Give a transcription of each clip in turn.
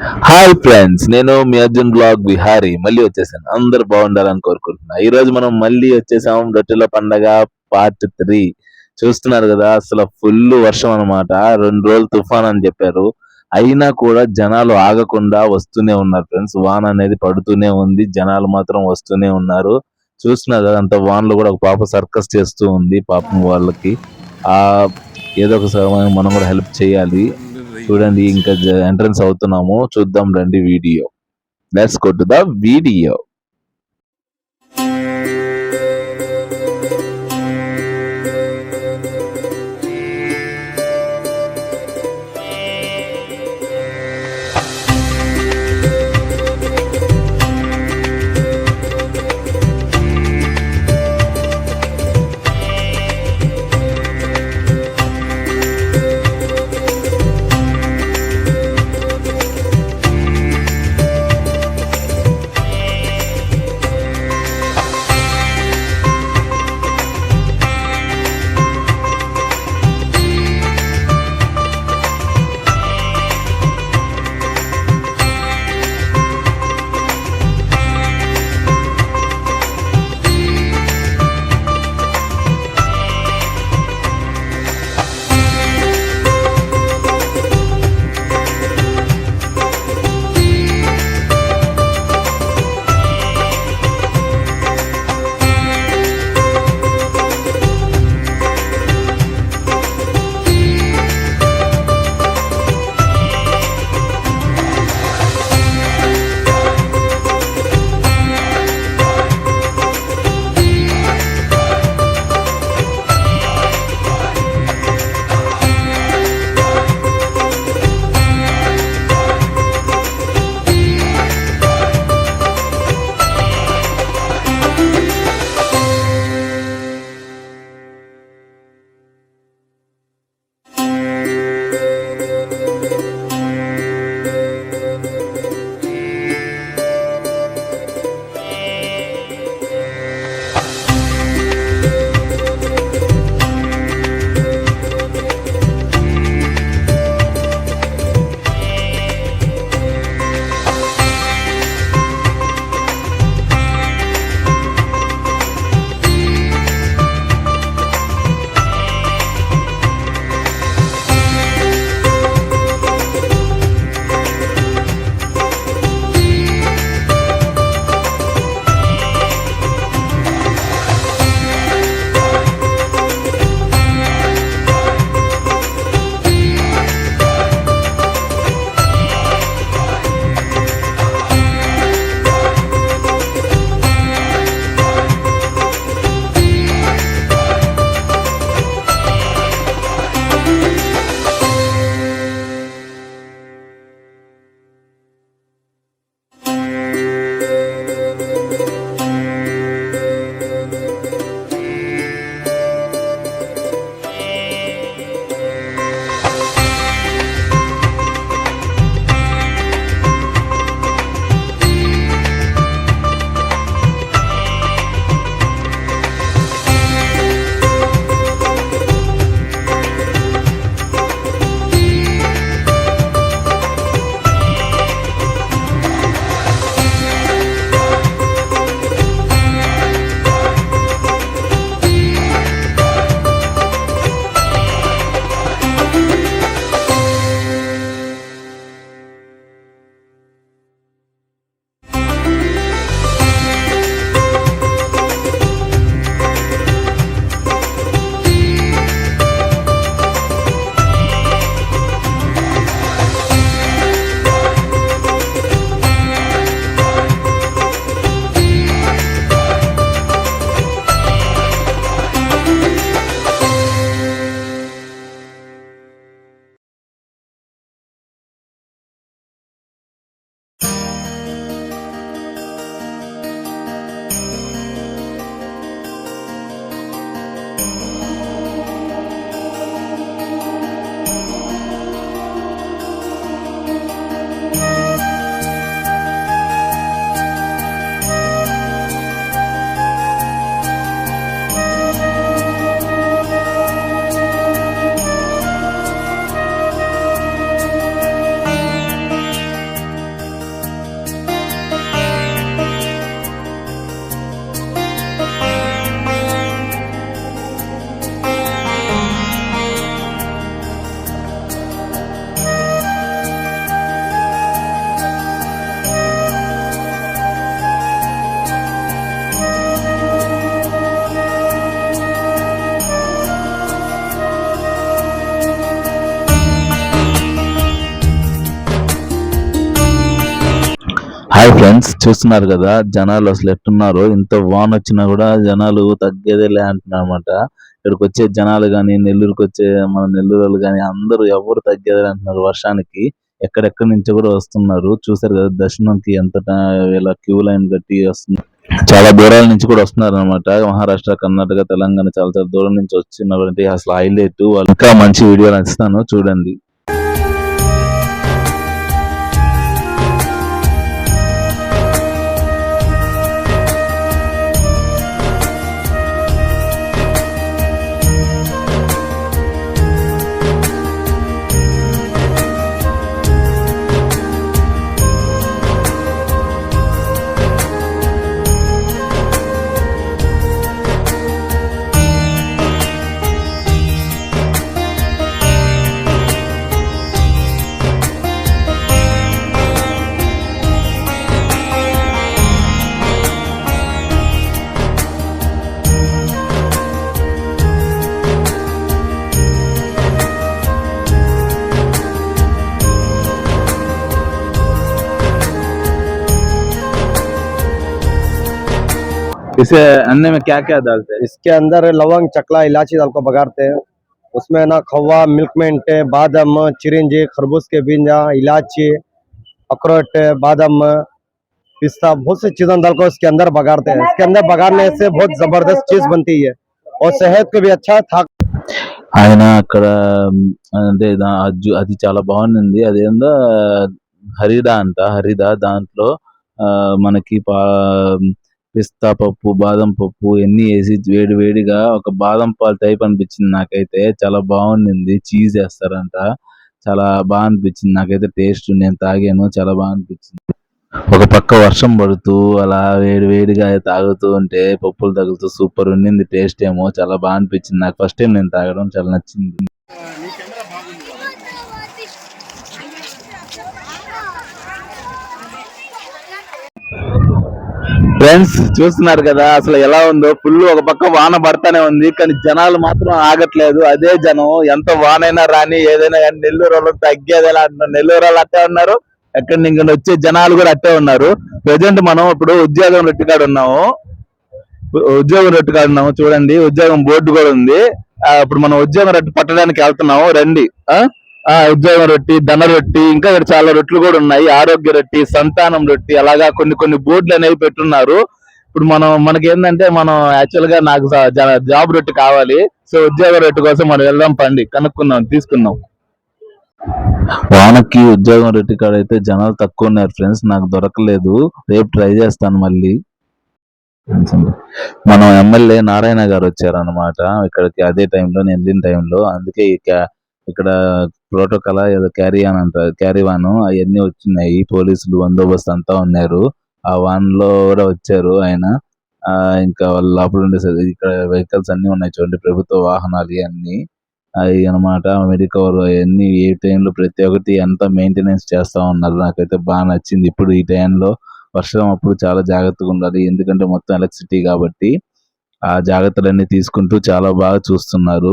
Hi friends, నేను మీ Arjun blog Vihari మళ్ళీ వచ్చేసాను. అందరు బాగుండాలని కోరుకుంటున్నా. ఈ రోజు మనం మళ్ళీ వచ్చేసాం. రొట్టెల పండగ పార్ట్ 3 చూస్తున్నారు కదా. అసలు ఫుల్ వర్షం అనమాట. 2 రోజులు తుఫాన్ అని చెప్పారు. అయినా కూడా జనాలు ఆగకుండా వస్తూనే ఉన్నారు ఫ్రెండ్స్. వాన అనేది పడుతూనే ఉంది, జనాలు మాత్రం వస్తూనే ఉన్నారు. చూస్తున్నారు కదా, అంత వానలో కూడా ఒక పాప సర్కస్ చేస్తూ ఉంది. పాపం వాళ్ళకి ఆ ఏదో ఒక సమయం మనం కూడా హెల్ప్ చేయాలి. చూడండి, ఇంకా ఎంట్రన్స్ అవుతున్నాము. చూద్దాం రండి video. Let's go to the video. Hi friends, చూస్తున్నారు కదా జనాలు అసలు ఎట్టున్నారో. ఇంత వాన వచ్చినా కూడా జనాలు తగ్గేదేలే అంటున్నారు అనమాట. ఇక్కడికి వచ్చే జనాలు కానీ, నెల్లూరుకి వచ్చే మన నెల్లూరు వాళ్ళు కానీ అందరూ ఎవరు తగ్గేదే అంటున్నారు వర్షానికి. ఎక్కడెక్కడి నుంచో కూడా వస్తున్నారు. చూసారు కదా దర్శనంకి ఎంత ఇలా క్యూ లైన్ కట్టి వస్తున్నారు. చాలా దూరాల నుంచి కూడా వస్తున్నారు అనమాట. మహారాష్ట్ర, కర్ణాటక, తెలంగాణ చాలా చాలా దూరం నుంచి వచ్చినటువంటి అసలు హైలైట్. వాళ్ళు ఇంకా మంచి వీడియో నచ్చుతాను, చూడండి. इसे अन्य में क्या क्या डालते हैं? इसके अंदर लवंग, चकला, इलायची डाल को बघाड़ते हैं। उसमें ना खवा, मिल्कमेंट, बादाम, चिरंजी, खरबूज के बीजा, इलायची, अखरोट, बादाम, पिस्ता, बहुत सी चीजें डाल को इसके अंदर बघाड़ते हैं। इसके अंदर बघाड़ने से बहुत जबरदस्त चीज बनती है और सेहत को भी अच्छा था। ఆయన అక్కడ అంటే అది చాలా బాగుంది. అదేందో హరిదా అంట, హరిదా దాంట్లో మనకి పిస్తా పప్పు, బాదం పప్పు ఎన్ని వేసి వేడి వేడిగా ఒక బాదం పాలు టైప్ అనిపించింది నాకైతే. చాలా బాగుండింది. చీజ్ వేస్తారంట. చాలా బాగా అనిపించింది నాకైతే. టేస్ట్ నేను తాగాను, చాలా బాగా అనిపించింది. ఒక పక్క వర్షం పడుతూ అలా వేడి వేడిగా తాగుతూ ఉంటే పప్పులు తగులుతూ సూపర్ ఉండింది. టేస్ట్ ఏమో చాలా బాగా అనిపించింది నాకు. ఫస్ట్ టైం నేను తాగడం, చాలా నచ్చింది. ఫ్రెండ్స్ చూస్తున్నారు కదా అసలు ఎలా ఉందో. ఫుల్ ఒక పక్క వాన పడతానే ఉంది, కానీ జనాలు మాత్రం ఆగట్లేదు. అదే జనం ఎంత వానైనా రాని ఏదైనా కానీ నెల్లూరు వాళ్ళు తగ్గేది ఎలా అంటున్నారు. నెల్లూరు వాళ్ళు అట్టే ఉన్నారు, ఎక్కడి నుంచి వచ్చే జనాలు కూడా అట్టే ఉన్నారు. ప్రజెంట్ మనం ఇప్పుడు ఉద్యోగం రొట్టికాడ ఉన్నాము. చూడండి, ఉద్యోగం బోర్డు కూడా ఉంది. ఇప్పుడు మనం ఉద్యోగం రొట్టి పట్టడానికి వెళ్తున్నాము, రండి. ఉద్యోగం రొట్టి, ధన రొట్టి, ఇంకా ఇక్కడ చాలా రొట్లు కూడా ఉన్నాయి. ఆరోగ్య రొట్టి, సంతానం రొట్టి, అలాగా కొన్ని కొన్ని బోర్డులు అనేవి పెట్టున్నారు. ఇప్పుడు మనకి ఏంటంటే మనం యాక్చువల్ గా నాకు జాబ్ రొట్టి కావాలి. సో ఉద్యోగ రొట్టి కోసం మనం వెళ్దాం, పండి కనుక్కుందాం, తీసుకుందాం. వానకి ఉద్యోగం రొట్టి కాడ అయితే జనాలు తక్కువ ఉన్నారు ఫ్రెండ్స్. నాకు దొరకలేదు. రేపు ట్రై చేస్తాను మళ్ళీ. మనం ఎమ్మెల్యే నారాయణ గారు వచ్చారనమాట ఇక్కడికి. అదే టైంలో నేను వెళ్ళిన టైంలో, అందుకే ఇక్కడ ప్రోటోకాల్ ఏదో క్యారీవాన్ అంటారు, క్యారీవాన్ అవన్నీ వచ్చినాయి. పోలీసులు బందోబస్తు అంతా ఉన్నారు. ఆ వాన్ లో కూడా వచ్చారు ఆయన. ఇంకా వాళ్ళ లోపల ఉండేసరికి ఇక్కడ వెహికల్స్ అన్ని ఉన్నాయి చూడండి, ప్రభుత్వ వాహనాలు ఇవన్నీ. అవి అనమాట మెడికవర్ అవన్నీ ఏ టైంలో ప్రతి ఒక్కటి అంతా మెయింటెనెన్స్ చేస్తా ఉన్నారు. నాకైతే బాగా నచ్చింది. ఇప్పుడు ఈ టైంలో వర్షం అప్పుడు చాలా జాగ్రత్తగా ఉండాలి, ఎందుకంటే మొత్తం ఎలక్ట్రిసిటీ కాబట్టి. ఆ జాగ్రత్తలన్నీ తీసుకుంటూ చాలా బాగా చూస్తున్నారు.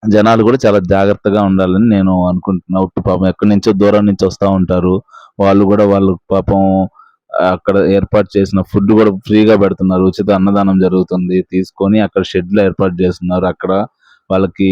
జనాలు కూడా చాలా జాగ్రత్తగా ఉండాలని నేను అనుకుంటున్నా. పాపం ఎక్కడి నుంచో దూరం నుంచి వస్తూ ఉంటారు. వాళ్ళు కూడా వాళ్ళు పాపం అక్కడ ఏర్పాటు చేసిన ఫుడ్ కూడా ఫ్రీగా పెడుతున్నారు. ఉచిత అన్నదానం జరుగుతుంది. తీసుకొని అక్కడ షెడ్ లో ఏర్పాటు చేస్తున్నారు. అక్కడ వాళ్ళకి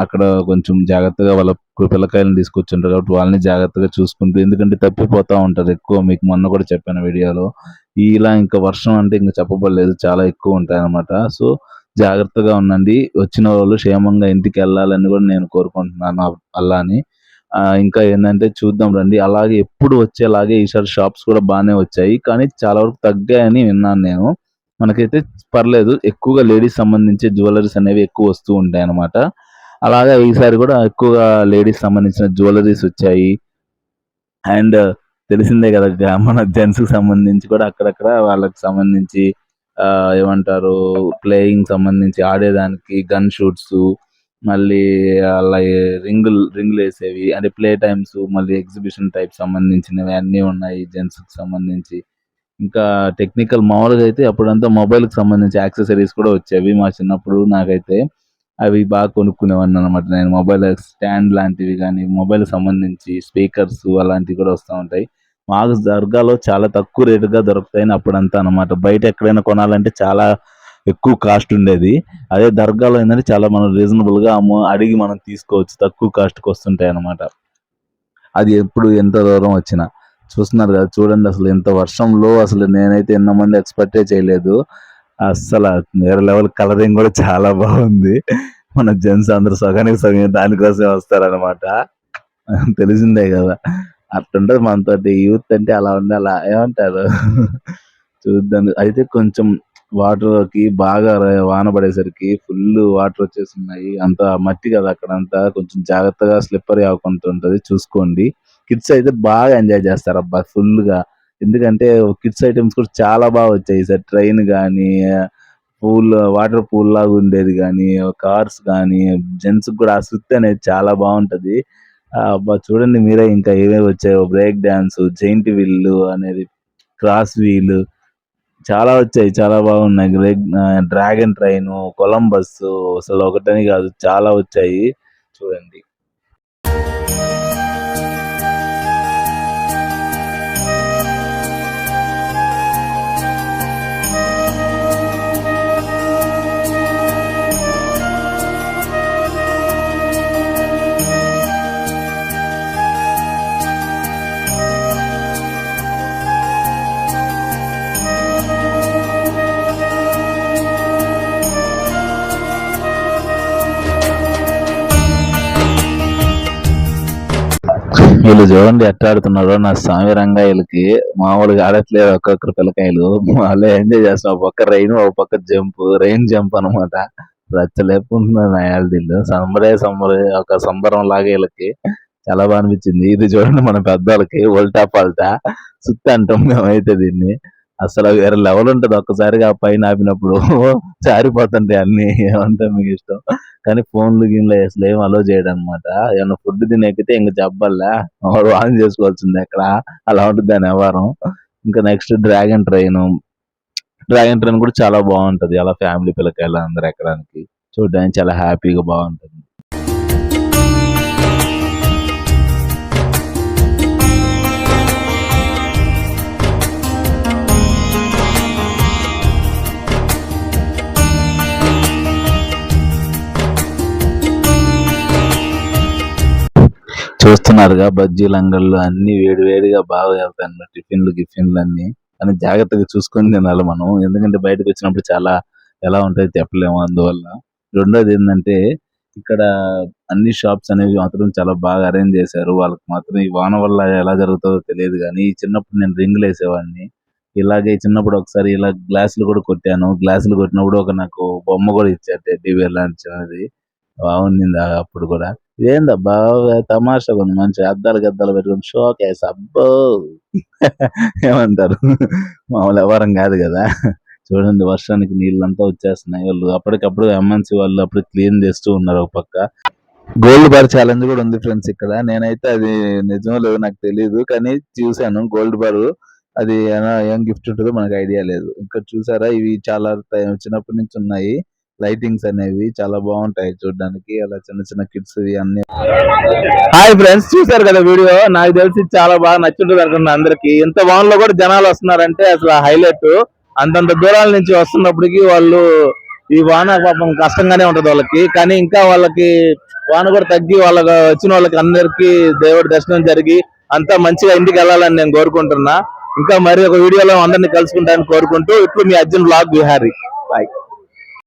అక్కడ కొంచెం జాగ్రత్తగా వాళ్ళ పిల్లకాయలను తీసుకొచ్చుంటారు కాబట్టి వాళ్ళని జాగ్రత్తగా చూసుకుంటూ, ఎందుకంటే తప్పిపోతా ఉంటారు ఎక్కువ. మీకు మొన్న కూడా చెప్పాను వీడియోలో. ఇలా ఇంకా వర్షం అంటే ఇంకా చెప్పబడలేదు, చాలా ఎక్కువ ఉంటాయి అనమాట. సో జాగ్రత్తగా ఉండండి. వచ్చిన వాళ్ళు క్షేమంగా ఇంటికి వెళ్ళాలని కూడా నేను కోరుకుంటున్నాను అల్లాని. ఇంకా ఏంటంటే చూద్దాం రండి. అలాగే ఎప్పుడు వచ్చేలాగే ఈసారి షాప్స్ కూడా బాగానే వచ్చాయి, కానీ చాలా వరకు తగ్గాయని విన్నాను నేను. మనకైతే పర్లేదు. ఎక్కువగా లేడీస్ సంబంధించి జ్యువెలరీస్ అనేవి ఎక్కువ వస్తూ ఉంటాయి అనమాట. అలాగే ఈసారి కూడా ఎక్కువగా లేడీస్ సంబంధించిన జ్యువెలరీస్ వచ్చాయి. అండ్ తెలిసిందే కదా మన జెంట్స్ కి సంబంధించి కూడా అక్కడక్కడ వాళ్ళకి సంబంధించి ఏమంటారు ప్లేయింగ్ సంబంధించి ఆడేదానికి గన్ షూట్స్, మళ్ళీ అలాగే రింగులు వేసేవి అంటే ప్లే టైమ్స్, మళ్ళీ ఎగ్జిబిషన్ టైప్ సంబంధించినవి అన్నీ ఉన్నాయి జెంట్స్ కి సంబంధించి. ఇంకా టెక్నికల్ మామూలుగా అయితే అప్పుడంతా మొబైల్ కి సంబంధించి యాక్సెసరీస్ కూడా వచ్చేవి మా చిన్నప్పుడు. నాకైతే అవి బాగా కొనుక్కునేవాడిని అనమాట నేను. మొబైల్ స్టాండ్ లాంటివి కానీ, మొబైల్ సంబంధించి స్పీకర్స్ అలాంటివి కూడా వస్తూ ఉంటాయి. మాకు దర్గాలో చాలా తక్కువ రేటుగా దొరుకుతాయని అప్పుడంతా అన్నమాట. బయట ఎక్కడైనా కొనాలంటే చాలా ఎక్కువ కాస్ట్ ఉండేది. అదే దర్గాలో ఏంటంటే చాలా మనం రీజనబుల్ గా అడిగి మనం తీసుకోవచ్చు, తక్కువ కాస్ట్ కి వస్తుంటాయి అన్నమాట. అది ఎప్పుడు ఎంత దూరం వచ్చినా చూస్తున్నారు కదా, చూడండి అసలు ఎంత వర్షంలో అసలు నేనైతే ఎన్నో మంది ఎక్స్పెక్టే చేయలేదు. అస్సలు వేరే లెవెల్ కలరింగ్ కూడా చాలా బాగుంది. మన జెంట్స్ అందరూ సగానికి సగం దానికోసమే వస్తారనమాట. తెలిసిందే కదా, అట్లుంటది మనతోటి. యూత్ అంటే అలా ఉండాలా, ఏమంటారు? చూద్దాం. అయితే కొంచెం వాటర్ కి బాగా వాన పడేసరికి ఫుల్ వాటర్ వచ్చేస్తున్నాయి. అంత మట్టి కదా అక్కడంతా, కొంచెం జాగ్రత్తగా స్లిప్పర్ అవ్వకుండా ఉంటది, చూసుకోండి. కిడ్స్ అయితే బాగా ఎంజాయ్ చేస్తారు అబ్బా ఫుల్ గా. ఎందుకంటే కిడ్స్ ఐటమ్స్ కూడా చాలా బాగా వచ్చాయి సార్. ట్రైన్ గానీ, పూల్, వాటర్ పూల్ లాగా ఉండేది గానీ, కార్స్ గానీ, జెంట్స్ కూడా ఆ సుత్తి అనేది చాలా బాగుంటది. అబ్బా చూడండి మీరే ఇంకా ఏవేవి వచ్చాయో. బ్రేక్ డాన్స్, జైంట్ వీల్ అనేది, క్రాస్ వీల్, చాలా వచ్చాయి, చాలా బాగున్నాయి. డ్రాగన్ ట్రైన్, కొలంబస్, అసలు ఒకటని కాదు చాలా వచ్చాయి, చూడండి. వీళ్ళు చూడండి ఎట్ట ఆడుతున్నారో, నా స్వామి రంగాయలకి మామూలుగా ఆడట్లేదు. ఒక్కొక్కరు పిల్లకాయలు వాళ్ళు ఎంజాయ్ చేస్తున్నారు. ఒక పక్క రైన్, ఒక పక్క రైన్ జంప్ అనమాట. రచ్చలేపుకుంటున్నారు నా వీళ్ళు. సంబరే ఒక సంబరం లాగా వీళ్ళకి చాలా బాగా అనిపించింది. ఇది చూడండి మన పెద్దవాళ్ళకి ఉల్టా పల్టా సుత్తి అంటాం మేమైతే దీన్ని. అసలు వేరే లెవెల్ ఉంటది. ఒక్కసారిగా ఆ పైన ఆపినప్పుడు జారిపోతుంటాయి అన్ని. ఏమంటే మీకు ఇష్టం. కానీ ఫోన్లు గిన్లు అసలు ఏం అలో చేయడం అనమాట. ఏమన్నా ఫుడ్ తినేకితే ఇంక చెప్పాలా, వాడు ఆన్ చేసుకోవాల్సిందే అక్కడ. అలా ఉంటుంది దాని వ్యవహారం. ఇంకా నెక్స్ట్ డ్రాగన్ ట్రైన్ కూడా చాలా బాగుంటది. అలా ఫ్యామిలీ పిల్లకాయలు అందరు ఎక్కడానికి, చూడడానికి చాలా హ్యాపీగా బాగుంటది. చూస్తున్నారుగా బజ్జీలు అంగళ్ళు అన్ని వేడి వేడిగా బాగా వెళ్తాయి అన్నమాట. గిఫిన్లు అన్ని. కానీ జాగ్రత్తగా చూసుకొని తినాలి మనం, ఎందుకంటే బయటకు వచ్చినప్పుడు చాలా ఎలా ఉంటాయి చెప్పలేము. అందువల్ల రెండోది ఏంటంటే, ఇక్కడ అన్ని షాప్స్ అనేవి మాత్రం చాలా బాగా అరేంజ్ చేశారు. వాళ్ళకి మాత్రం ఈ వాన వల్ల ఎలా జరుగుతుందో తెలియదు కానీ, చిన్నప్పుడు నేను రింగులు వేసేవాడిని. ఇలాగే చిన్నప్పుడు ఒకసారి ఇలా గ్లాసులు కూడా కొట్టాను. గ్లాసులు కొట్టినప్పుడు ఒక నాకు బొమ్మ కూడా ఇచ్చారు, టెడ్డీ బేర్ లాంటి చిన్నది. బాగుండింది అప్పుడు కూడా. ఇదేందబ్బా తమాషాగా ఉంది, మంచి అద్దాలు గద్దాలు పెట్టుకుని షోక్ వేసి అబ్బో ఏమంటారు? మామూలు వ్యవహారం కాదు కదా. చూడండి వర్షానికి నీళ్ళంతా వచ్చేస్తున్నాయి. వాళ్ళు అప్పటికప్పుడు ఎంఎన్సీ వాళ్ళు అప్పుడు క్లీన్ చేస్తూ ఉన్నారు. ఒక పక్క గోల్డ్ బార్ ఛాలెంజ్ కూడా ఉంది ఫ్రెండ్స్ ఇక్కడ. నేనైతే అది నిజమో లేదో నాకు తెలియదు, కానీ చూశాను గోల్డ్ బార్. అది ఏం గిఫ్ట్ ఉంటుందో మనకు ఐడియా లేదు. ఇక్కడ చూసారా, ఇవి చాలా చిన్నప్పటి నుంచి ఉన్నాయి. లైటింగ్స్ అనేవి చాలా బాగుంటాయి చూడడానికి. అలా చిన్న చిన్న కిడ్స్ అన్ని. హాయ్ ఫ్రెండ్స్, చూసారు కదా వీడియో. నాకు తెలిసి చాలా బాగా నచ్చుంటుంది అనుకున్నా అందరికి. ఇంత వానలో కూడా జనాలు వస్తున్నారంటే అసలు హైలైట్. అంతంత దూరాల నుంచి వస్తున్నప్పటికీ వాళ్ళు, ఈ వాన పాపం కష్టంగానే ఉంటది వాళ్ళకి, కానీ ఇంకా వాళ్ళకి వాన కూడా తగ్గి వాళ్ళకి వచ్చిన వాళ్ళకి అందరికి దేవుడి దర్శనం జరిగి అంతా మంచిగా ఇంటికి వెళ్ళాలని నేను కోరుకుంటున్నా. ఇంకా మరి ఒక వీడియోలో అందరినీ కలుసుకుంటానని కోరుకుంటూ, ఇట్లు మీ అర్జున్ బ్లాగ్ విహారీ. బాయ్.